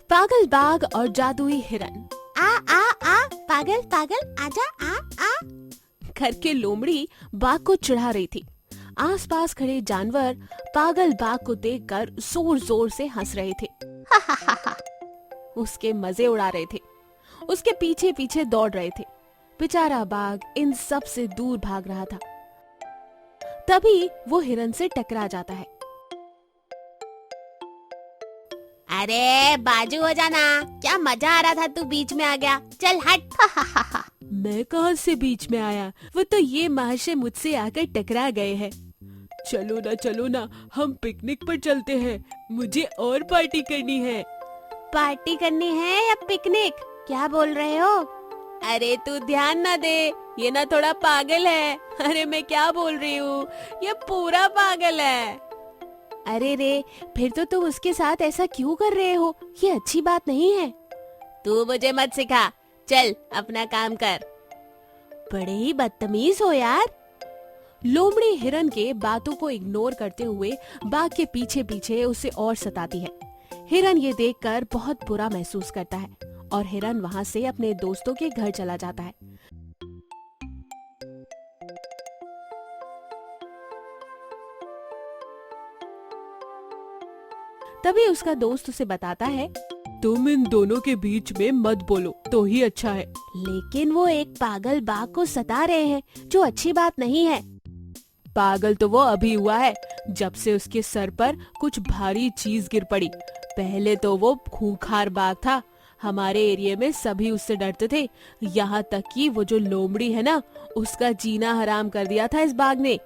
पागल बाघ और जादुई हिरन। आ आ आ पागल पागल आजा आ आ। घर के लोमड़ी बाघ को चिढ़ा रही थी। आसपास खड़े जानवर पागल बाघ को देखकर जोर जोर से हंस रहे थे। हा हा हा हा। उसके मजे उड़ा रहे थे, उसके पीछे पीछे दौड़ रहे थे। बेचारा बाघ इन सब से दूर भाग रहा था। तभी वो हिरन से टकरा जाता है। अरे बाजू हो जाना, क्या मजा आ रहा था, तू बीच में आ गया, चल हट। हा हा हा हा। मैं कहाँ से बीच में आया, वो तो ये महाशय मुझसे आकर टकरा गए हैं। चलो ना हम पिकनिक पर चलते हैं, मुझे और पार्टी करनी है। पार्टी करनी है या पिकनिक, क्या बोल रहे हो? अरे तू ध्यान ना दे, ये ना थोड़ा पागल है। अरे मैं क्या बोल रही हूँ, ये पूरा पागल है। अरे रे, फिर तो तुम उसके साथ ऐसा क्यों कर रहे हो, ये अच्छी बात नहीं है। तू मुझे मत सिखा, चल अपना काम कर। बड़े ही बदतमीज हो यार। लोमड़ी हिरन के बातों को इग्नोर करते हुए बाघ के पीछे पीछे उसे और सताती है। हिरन ये देखकर बहुत बुरा महसूस करता है और हिरन वहाँ से अपने दोस्तों के घर चला जाता है। तभी उसका दोस्त उसे बताता है, तुम इन दोनों के बीच में मत बोलो तो ही अच्छा है। लेकिन वो एक पागल बाघ को सता रहे हैं, जो अच्छी बात नहीं है। पागल तो वो अभी हुआ है जब से उसके सर पर कुछ भारी चीज गिर पड़ी। पहले तो वो खूंखार बाघ था, हमारे एरिया में सभी उससे डरते थे। यहाँ तक कि वो जो लोमड़ी है ना, उसका जीना हराम कर दिया था इस बाघ ने।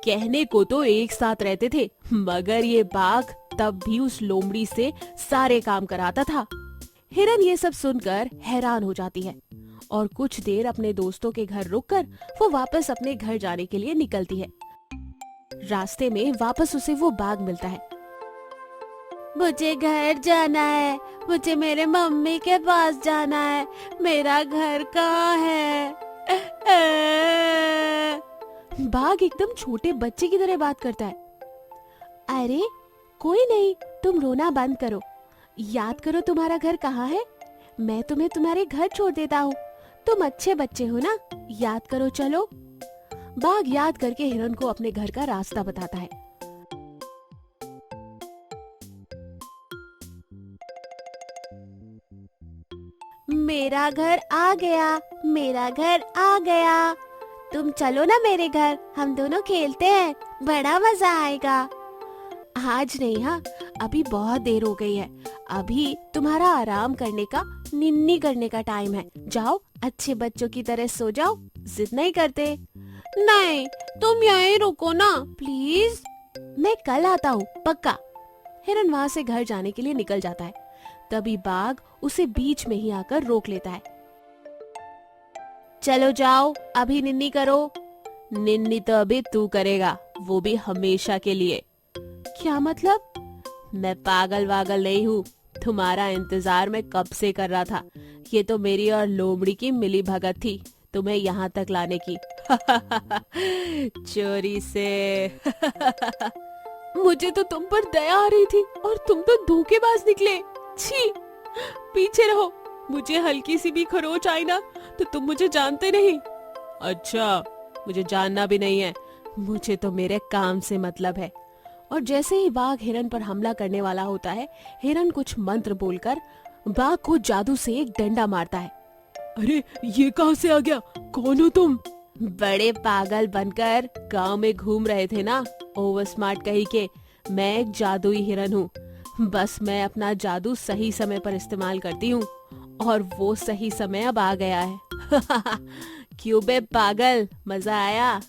कहने को तो एक साथ रहते थे, मगर ये बाघ तब भी उस लोमड़ी से सारे काम कराता था। हिरन ये सब सुनकर हैरान हो जाती है और कुछ देर अपने दोस्तों के घर रुककर वो वापस अपने घर जाने के लिए निकलती है। रास्ते में वापस उसे वो बाघ मिलता है। मुझे घर जाना है, मुझे मेरे मम्मी के पास जाना है, मेरा घर कहाँ है? बाघ एकदम छोटे बच्चे की तरह बात करता है। अरे कोई नहीं, तुम रोना बंद करो, याद करो तुम्हारा घर कहाँ है, मैं तुम्हें तुम्हारे घर छोड़ देता हूँ, तुम अच्छे बच्चे हो ना, याद करो चलो। बाघ याद करके हिरन को अपने घर का रास्ता बताता है। मेरा घर आ गया, मेरा घर आ गया, तुम चलो ना मेरे घर, हम दोनों खेलते हैं, बड़ा मजा आएगा। आज नहीं, हाँ अभी बहुत देर हो गई है, अभी तुम्हारा आराम करने का, निन्नी करने का टाइम है। जाओ अच्छे बच्चों की तरह सो जाओ, जिद नहीं करते। नहीं, तुम यहीं रुको ना प्लीज, मैं कल आता हूँ पक्का। हिरन वहाँ से घर जाने के लिए निकल जाता है। तभी बाघ उसे बीच में ही आकर रोक लेता है। चलो जाओ, अभी निन्नी करो। निन्नी तो अभी तू करेगा, वो भी हमेशा के लिए। क्या मतलब? मैं पागल वागल नहीं हूँ, तुम्हारा इंतजार मैं कब से कर रहा था। ये तो मेरी और लोमड़ी की मिली भगत थी तुम्हें यहाँ तक लाने की। चोरी से। मुझे तो तुम पर दया आ रही थी और तुम तो धोखेबाज निकले। छी, पीछे रहो, मुझे हल्की सी भी खरोच आई ना तो तुम मुझे जानते नहीं। अच्छा, मुझे जानना भी नहीं है, मुझे तो मेरे काम से मतलब है। और जैसे ही बाघ हिरन पर हमला करने वाला होता है, हिरन कुछ मंत्र बोलकर बाघ को जादू से एक डंडा मारता है। अरे ये कहाँ से आ गया, कौन हो तुम? बड़े पागल बनकर गांव में घूम रहे थे ना, ओवर स्मार्ट कही के। मैं एक जादुई हिरन हूँ, बस मैं अपना जादू सही समय पर इस्तेमाल करती हूँ और वो सही समय अब आ गया है। क्यों बे पागल, मजा आया?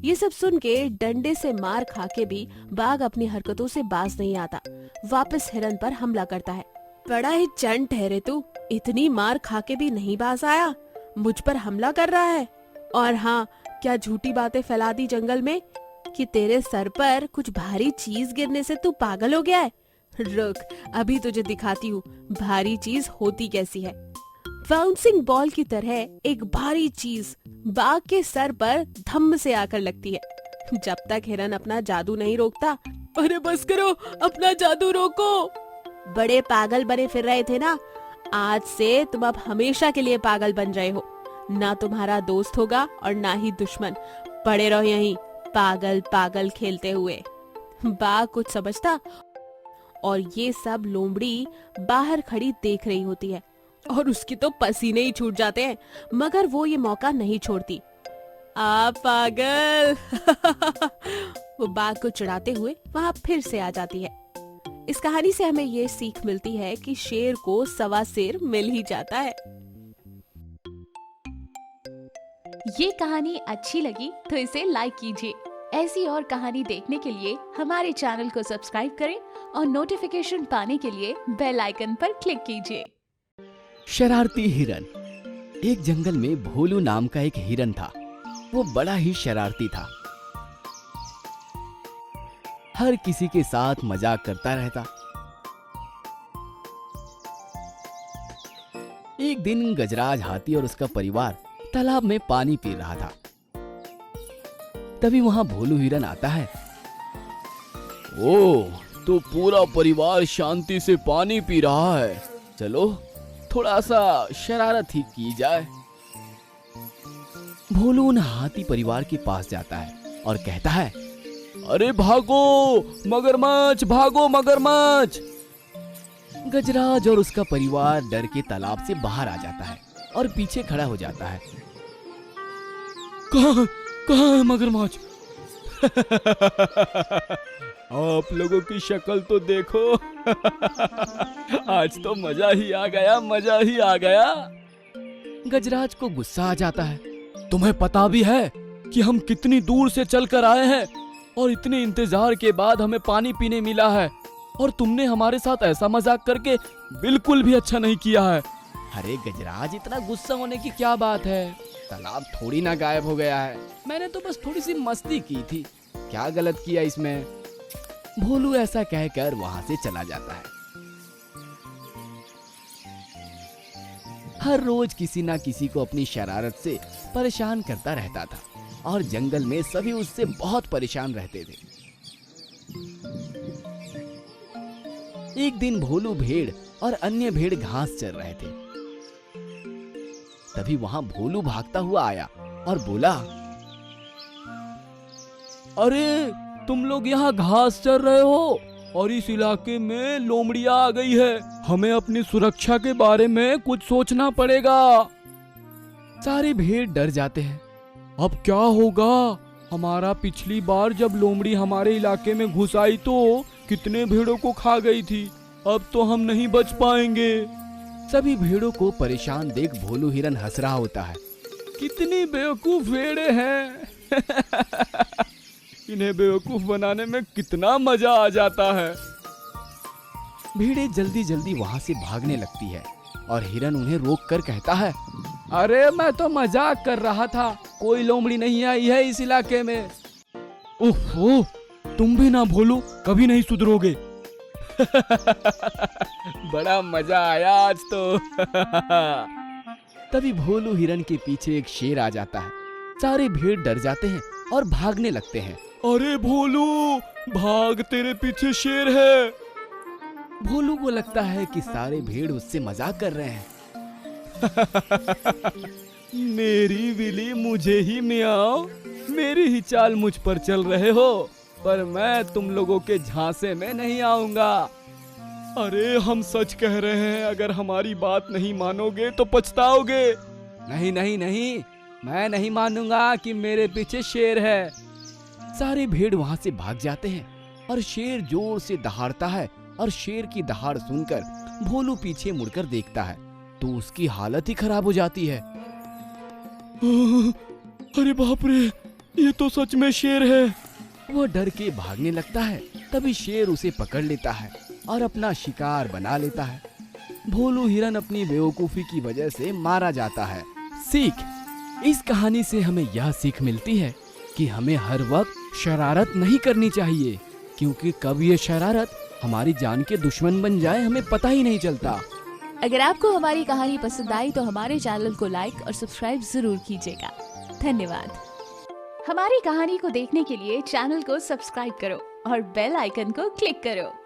ये सब सुन के डंडे से मार खा के भी बाघ अपनी हरकतों से बाज नहीं आता, वापस हिरन पर हमला करता है। बड़ा ही चंट ठहरे तू, इतनी मार खा के भी नहीं बाज आया, मुझ पर हमला कर रहा है। और हाँ, क्या झूठी बातें फैला दी जंगल में कि तेरे सर पर कुछ भारी चीज गिरने से तू पागल हो गया है। रुक, अभी तुझे दिखाती हूँ भारी चीज होती कैसी है। बाउंसिंग बॉल की तरह एक भारी चीज बाघ के सर पर धम्म से आकर लगती है। जब तक हिरन अपना जादू नहीं रोकता। अरे बस करो, अपना जादू रोको। बड़े पागल बने फिर रहे थे ना, आज से तुम अब हमेशा के लिए पागल बन रहे हो। ना तुम्हारा दोस्त होगा और ना ही दुश्मन। पड़े रहो यहीं पागल पागल खेलते हुए। बाघ कुछ समझता और ये सब लोमड़ी बाहर खड़ी देख रही होती है और उसकी तो पसीने ही छूट जाते हैं, मगर वो ये मौका नहीं छोड़ती। आप पागल वो बाघ को चिढ़ाते हुए वहाँ फिर से आ जाती है। इस कहानी से हमें ये सीख मिलती है कि शेर को सवा शेर मिल ही जाता है। ये कहानी अच्छी लगी तो इसे लाइक कीजिए। ऐसी और कहानी देखने के लिए हमारे चैनल को सब्सक्राइब करें और नोटिफिकेशन पाने के लिए बेल आइकन पर क्लिक कीजिए। शरारती हिरन। एक जंगल में भोलू नाम का एक हिरन था। वो बड़ा ही शरारती था। हर किसी के साथ मजाक करता रहता। एक दिन गजराज हाथी और उसका परिवार तालाब में पानी पी रहा था। तभी वहां भोलू हिरन आता है। ओ, तो पूरा परिवार शांति से पानी पी रहा है, चलो थोड़ा सा शरारत ही की जाए। भोलू उन हाथी परिवार के पास जाता है और कहता है, अरे भागो मगरमच्छ, भागो मगरमच्छ। गजराज और उसका परिवार डर के तालाब से बाहर आ जाता है और पीछे खड़ा हो जाता है। कहाँ है मगरमच्छ? आप लोगों की शक्ल तो देखो। आज तो मजा ही आ गया, मजा ही आ गया। गजराज को गुस्सा आ जाता है। तुम्हें पता भी है कि हम कितनी दूर से चलकर आए हैं और इतने इंतजार के बाद हमें पानी पीने मिला है, और तुमने हमारे साथ ऐसा मजाक करके बिल्कुल भी अच्छा नहीं किया है। अरे गजराज, इतना गुस्सा होने की क्या बात है? तालाब थोड़ी ना गायब हो गया है, मैंने तो बस थोड़ी सी मस्ती की थी, क्या गलत किया इसमें? भोलू ऐसा कहकर वहां से चला जाता है। हर रोज किसी ना किसी को अपनी शरारत से परेशान करता रहता था और जंगल में सभी उससे बहुत परेशान रहते थे। एक दिन भोलू भेड़ और अन्य भेड़ घास चर रहे थे। तभी वहां भोलू भागता हुआ आया और बोला, अरे तुम लोग यहाँ घास चर रहे हो और इस इलाके में लोमड़ियां आ गई है, हमें अपनी सुरक्षा के बारे में कुछ सोचना पड़ेगा। सारे भेड़ डर जाते हैं। अब क्या होगा? हमारा पिछली बार जब लोमड़ी हमारे इलाके में घुस आई तो कितने भेड़ों को खा गई थी, अब तो हम नहीं बच पाएंगे। सभी भेड़ों को परेशान देख भोलू हिरन हंस रहा होता है। कितनी बेवकूफ भेड़ें हैं। इन्हें बेवकूफ बनाने में कितना मजा आ जाता है। भेड़ें जल्दी जल्दी वहां से भागने लगती है और हिरन उन्हें रोक कर कहता है, अरे मैं तो मजाक कर रहा था, कोई लोमड़ी नहीं आई है इस इलाके में। ओह, तुम भी ना भोलू, कभी नहीं सुधरोगे। बड़ा मजा आया आज तो। तभी भोलू हिरन के पीछे एक शेर आ जाता है। सारे भेड़ डर जाते हैं और भागने लगते हैं। अरे भोलू भाग, तेरे पीछे शेर है। भोलू को लगता है कि सारे भेड़ उससे मजाक कर रहे हैं। मेरी बिल्ली मुझे ही मियाओ, मेरी ही चाल मुझ पर चल रहे हो, पर मैं तुम लोगों के झांसे में नहीं आऊंगा। अरे हम सच कह रहे हैं, अगर हमारी बात नहीं मानोगे तो पछताओगे। नहीं नहीं नहीं, मैं नहीं मानूंगा कि मेरे पीछे शेर है। सारे भेड़ वहां से भाग जाते हैं और शेर जोर से दहाड़ता है और शेर की दहाड़ सुनकर भोलू पीछे मुड़कर देखता है तो उसकी हालत ही खराब हो जाती है। अरे बाप रे, ये तो सच में शेर है। वो डर के भागने लगता है। तभी शेर उसे पकड़ लेता है और अपना शिकार बना लेता है। भोलू हिरन अपनी बेवकूफी की वजह से मारा जाता है। सीख, इस कहानी से हमें यह सीख मिलती है कि हमें हर वक्त शरारत नहीं करनी चाहिए, क्योंकि कब ये शरारत हमारी जान के दुश्मन बन जाए हमें पता ही नहीं चलता। अगर आपको हमारी कहानी पसंद आई तो हमारे चैनल को लाइक और सब्सक्राइब जरूर कीजिएगा। धन्यवाद। हमारी कहानी को देखने के लिए चैनल को सब्सक्राइब करो और बेल आइकन को क्लिक करो।